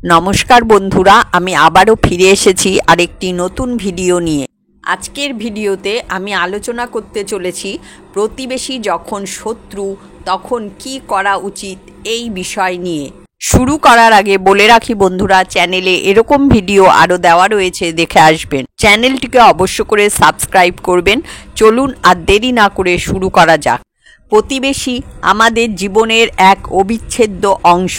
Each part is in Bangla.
নমস্কার বন্ধুরা, আমি আবারও ফিরে এসেছি আরেকটি নতুন ভিডিও নিয়ে। আজকের ভিডিওতে আমি আলোচনা করতে চলেছি প্রতিবেশী যখন শত্রু তখন কি করা উচিত এই বিষয় নিয়ে। শুরু করার আগে বলে রাখি বন্ধুরা, চ্যানেলে এরকম ভিডিও আরও দেওয়া রয়েছে, দেখে আসবেন। চ্যানেলটিকে অবশ্য করে সাবস্ক্রাইব করবেন। চলুন আর দেরি না করে শুরু করা যাক। প্রতিবেশী আমাদের জীবনের এক অবিচ্ছেদ্য অংশ।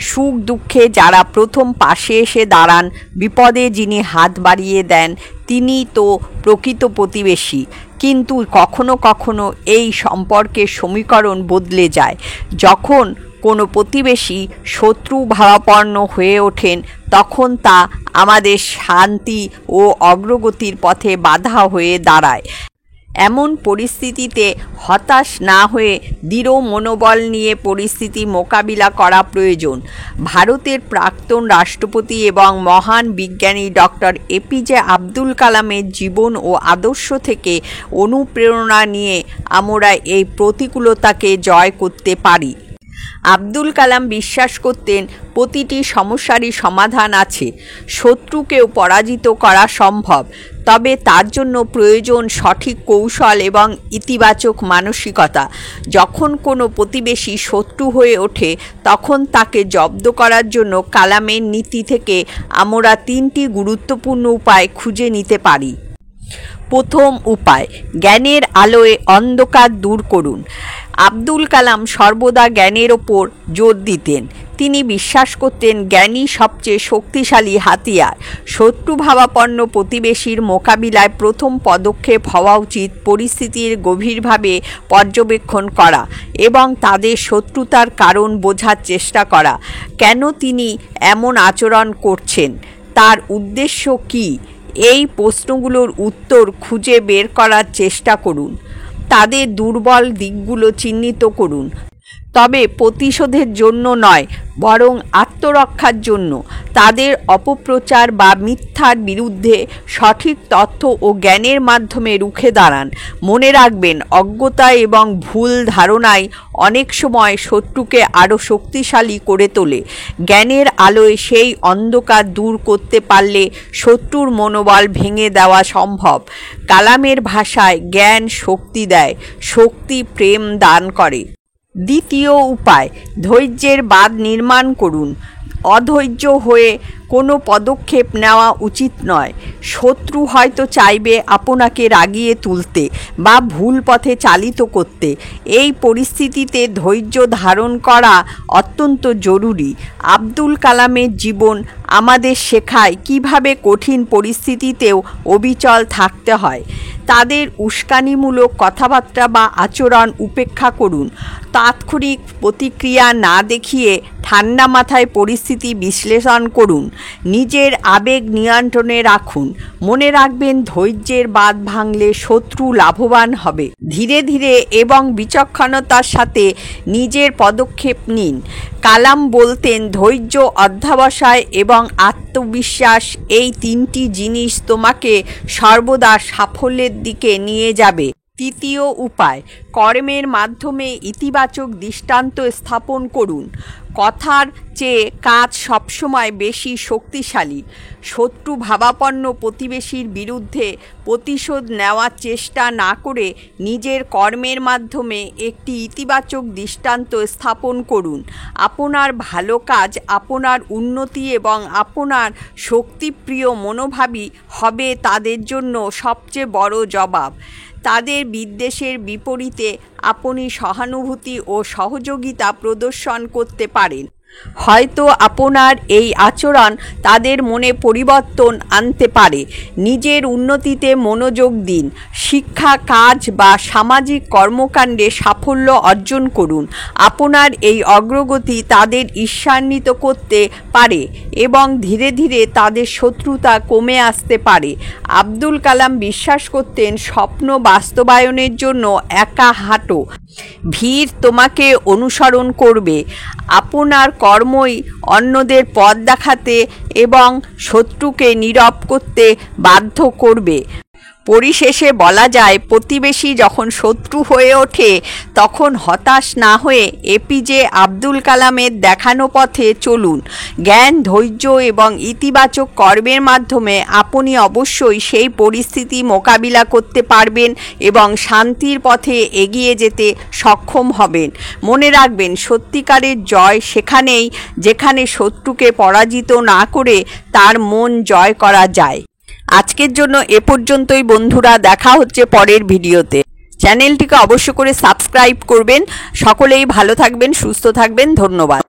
সুখ দুঃখে যারা প্রথম পাশে এসে দাঁড়ান, বিপদে যিনি হাত বাড়িয়ে দেন, তিনি তো প্রকৃত প্রতিবেশী। কিন্তু কখনো কখনো এই সম্পর্কের সমীকরণ বদলে যায়। যখন কোনো প্রতিবেশী শত্রু ভাবাপন্ন হয়ে ওঠেন, তখন তা আমাদের শান্তি ও অগ্রগতির পথে বাধা হয়ে দাঁড়ায়। এমন পরিস্থিতিতে হতাশ না হয়ে দৃঢ় মনোবল নিয়ে পরিস্থিতি মোকাবিলা করা প্রয়োজন। ভারতের প্রাক্তন রাষ্ট্রপতি এবং মহান বিজ্ঞানী ডক্টর এপিজে আব্দুল কালামের জীবন ও আদর্শ থেকে অনুপ্রেরণা নিয়ে আমরা এই প্রতিকূলতাকে জয় করতে পারি। আব্দুল কালাম বিশ্বাস করতেন, প্রতিটি সমস্যারই সমাধান আছে। শত্রুকেও পরাজিত করা সম্ভব, তবে তার জন্য প্রয়োজন সঠিক কৌশল এবং ইতিবাচক মানসিকতা। যখন কোনো প্রতিবেশী শত্রু হয়ে ওঠে, তখন তাকে জব্দ করার জন্য কালামের নীতি থেকে আমরা তিনটি গুরুত্বপূর্ণ উপায় খুঁজে নিতে পারি। প্রথম উপায়, জ্ঞানের আলোয় অন্ধকার দূর করুন। আব্দুল কালাম সর্বদা জ্ঞানের ওপর জোর দিতেন। তিনি বিশ্বাস করতেন, জ্ঞানই সবচেয়ে শক্তিশালী হাতিয়ার। শত্রুভাবাপন্ন প্রতিবেশীর মোকাবিলায় প্রথম পদক্ষেপ হওয়া উচিত পরিস্থিতির গভীরভাবে পর্যবেক্ষণ করা এবং তাদের শত্রুতার কারণ বোঝার চেষ্টা করা। কেন তিনি এমন আচরণ করছেন, তার উদ্দেশ্য কী, এই প্রশ্নগুলোর উত্তর খুঁজে বের করার চেষ্টা করুন। তাদের দুর্বল দিকগুলো চিহ্নিত করুন, তবে প্রতিশোধের জন্য নয়, বরং আত্মরক্ষার জন্য। তাদের অপপ্রচার বা মিথ্যার বিরুদ্ধে সঠিক তথ্য ও জ্ঞানের মাধ্যমে রুখে দাঁড়ান। মনে রাখবেন, অজ্ঞতা এবং ভুল ধারণাই অনেক সময় শত্রুকে আরও শক্তিশালী করে তোলে। জ্ঞানের আলোয় সেই অন্ধকার দূর করতে পারলে শত্রুর মনোবল ভেঙে দেওয়া সম্ভব। কালামের ভাষায়, জ্ঞান শক্তি দেয়, শক্তি প্রেম দান করে। দ্বিতীয় উপায়, ধৈর্যের বাঁধ নির্মাণ করুন। অধৈর্য হয়ে কোনো পদক্ষেপ নেওয়া উচিত নয়। শত্রু হয়তো চাইবে আপনাকে রাগিয়ে তুলতে বা ভুল পথে চালিত করতে। এই পরিস্থিতিতে ধৈর্য ধারণ করা অত্যন্ত জরুরি। আব্দুল কালামের জীবন আমাদের শেখায় কিভাবে কঠিন পরিস্থিতিতেও অবিচল থাকতে হয়। তাদের উস্কানিমূলক কথাবার্তা বা আচরণ উপেক্ষা করুন। তাৎক্ষণিক প্রতিক্রিয়া না দেখিয়ে ঠান্ডা মাথায় পরিস্থিতি বিশ্লেষণ করুন। নিজের আবেগ নিয়ন্ত্রণে রাখুন। মনে রাখবেন, ধৈর্যের বাঁধ ভাঙলে শত্রু লাভবান হবে। ধীরে ধীরে এবং বিচক্ষণতার সাথে নিজের পদক্ষেপ নিন। কালাম বলতেন, ধৈর্য, অধ্যবসায় এবং আত্মবিশ্বাস, এই তিনটি জিনিস তোমাকে সর্বদা সাফল্যের দিকে নিয়ে যাবে। তৃতীয় উপায়, কর্মের মাধ্যমে ইতিবাচক দৃষ্টান্ত স্থাপন করুন। কথার চেয়ে কাজ সবসময় বেশি শক্তিশালী। শত্রু ভাবাপন্ন প্রতিবেশীর বিরুদ্ধে প্রতিশোধ নেওয়ার চেষ্টা না করে নিজের কর্মের মাধ্যমে একটি ইতিবাচক দৃষ্টান্ত স্থাপন করুন। আপনার ভালো কাজ আপনার উন্নতি এবং আপনার শক্তিপ্রিয় মনোভাবই হবে তাদের জন্য সবচেয়ে বড় জবাব। তাদের বিদ্বেষের বিপরীতে আপনি সহানুভূতি ও সহযোগিতা প্রদর্শন করতে পারেন। হয়তো আপনার এই আচরণ তাদের মনে পরিবর্তন আনতে পারে। নিজের উন্নতিতে মনোযোগ দিন। শিক্ষা, কাজ বা সামাজিক কর্মকাণ্ডে সাফল্য অর্জন করুন। আপনার এই অগ্রগতি তাদের ঈর্ষান্বিত করতে পারে এবং ধীরে ধীরে তাদের শত্রুতা কমে আসতে পারে। আব্দুল কালাম বিশ্বাস করতেন, স্বপ্ন বাস্তবায়নের জন্য একা হাঁটো, ভিড় তোমাকে অনুসরণ করবে। আপনার কর্মই অন্যদের পথ দেখাতে এবং শত্রুকে নীরব করতে বাধ্য করবে। পরিশেষে বলা যায়, প্রতিবেশী যখন শত্রু হয়ে ওঠে তখন হতাশ না হয়ে এপিজে আব্দুল কালামের দেখানো পথে চলুন। জ্ঞান, ধৈর্য এবং ইতিবাচক কর্মের মাধ্যমে আপনি অবশ্যই সেই পরিস্থিতি মোকাবিলা করতে পারবেন এবং শান্তির পথে এগিয়ে যেতে সক্ষম হবেন। মনে রাখবেন, সত্যিকারের জয় সেখানেই যেখানে শত্রুকে পরাজিত না করে তার মন জয় করা যায়। আজকের জন্য এ পর্যন্তই বন্ধুরা, দেখা হচ্ছে পরের ভিডিওতে। চ্যানেলটিকে অবশ্য করে সাবস্ক্রাইব করবেন। সকলেই ভালো থাকবেন, সুস্থ থাকবেন। ধন্যবাদ।